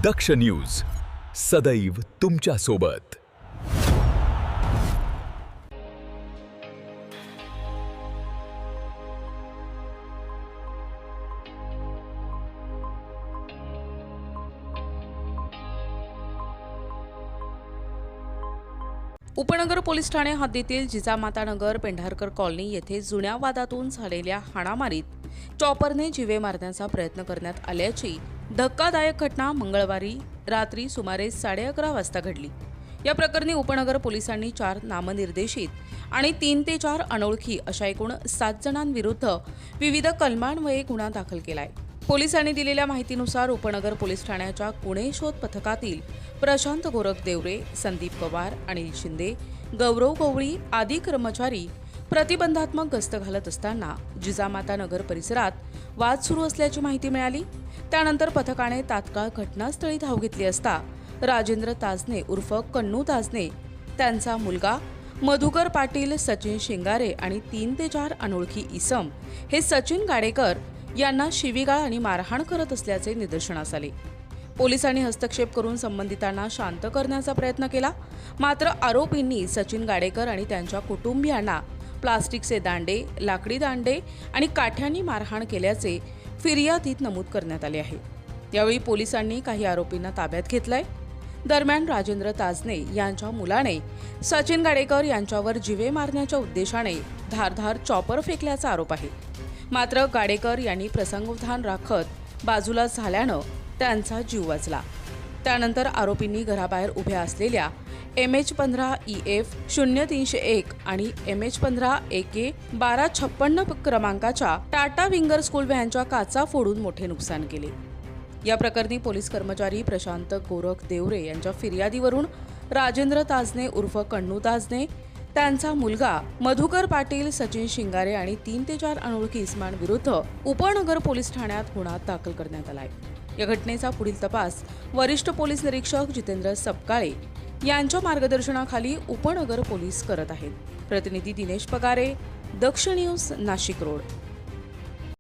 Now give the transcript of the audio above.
दक्ष news सदैव तुमच्या सोबत। उपनगर पोलीस ठाणे हद्दीतील जिजामाता नगर पेंढारकर कॉलनी येथे जुन्या वादातून झालेल्या हाणामारीत चॉपरने जीवे मारण्याचा प्रयत्न करण्यात आल्याची धक्कादायक घटना मंगळवारी रात्री सुमारे 11:30 वाजता घडली। या प्रकरणी उपनगर पोलिसांनी 4 नामनिर्देशित आणि 3 ते 4 अनोळखी अशा एकूण 7 जणांविरुद्ध विविध कलमांन्वये गुन्हा दाखल केलाय। पोलिसांनी दिलेल्या माहितीनुसार उपनगर पोलीस ठाण्याच्या पुणे शोध पथकातील प्रशांत गोरख देवरे, संदीप पवार, अनिल शिंदे, गौरव गवळी आदी कर्मचारी प्रतिबंधात्मक गस्त घालत असताना जिजामाता नगर परिसरात वाद सुरू असल्याची माहिती मिळाली। त्यानंतर पथकाने तात्काळ घटनास्थळी धाव घेतली असता राजेंद्र ताजने उर्फ कन्नू ताजने, त्यांचा मुलगा मधुकर पाटील, सचिन शिंगारे आणि 3 ते 4 अनोळखी इसम हे सचिन गाडेकर यांना शिवीगाळ आणि मारहाण करत असल्याचे निदर्शनास आले। पोलिसांनी हस्तक्षेप करून संबंधितांना शांत करण्याचा प्रयत्न केला, मात्र आरोपींनी सचिन गाडेकर आणि त्यांच्या कुटुंबियांना प्लास्टिकचे दांडे, लाकडी दांडे आणि काठ्यांनी मारहाण केल्याचे फिर्यादीत नमूद करण्यात आले आहे। यावेळी पोलिसांनी काही आरोपींना ताब्यात घेतलंय। दरम्यान राजेंद्र ताजने यांच्या मुलाने सचिन गाडेकर यांच्यावर जीवे मारण्याच्या उद्देशाने धारधार चॉपर फेकल्याचा आरोप आहे। मात्र गाडेकर यांनी प्रसंगावधान राखत बाजूला झाल्यानं त्यांचा जीव वाचला। त्यानंतर आरोपींनी घराबाहेर उभ्या असलेल्या MH15 EF 0301 आणि MH15 AK 1256 क्रमांकाच्या टाटा विंगर स्कूल व्हॅनच्या काचा फोडून मोठे नुकसान केले। या प्रकरणी पोलीस कर्मचारी प्रशांत गोरख देवरे यांच्या फिर्यादीवरून राजेंद्र ताजने उर्फ कन्नू ताजने, त्यांचा मुलगा मधुकर पाटील, सचिन शिंगारे आणि 3 ते 4 अनोळखी इसमांविरुद्ध उपनगर पोलीस ठाण्यात गुन्हा दाखल करण्यात आलाय। या घटनेचा पुढील तपास वरिष्ठ पोलीस निरीक्षक जितेंद्र सपकाळे यांच्या मार्गदर्शनाखाली उपनगर पोलीस करत आहेत। प्रतिनिधी दिनेश पगारे, दक्ष न्यूज, नाशिक रोड।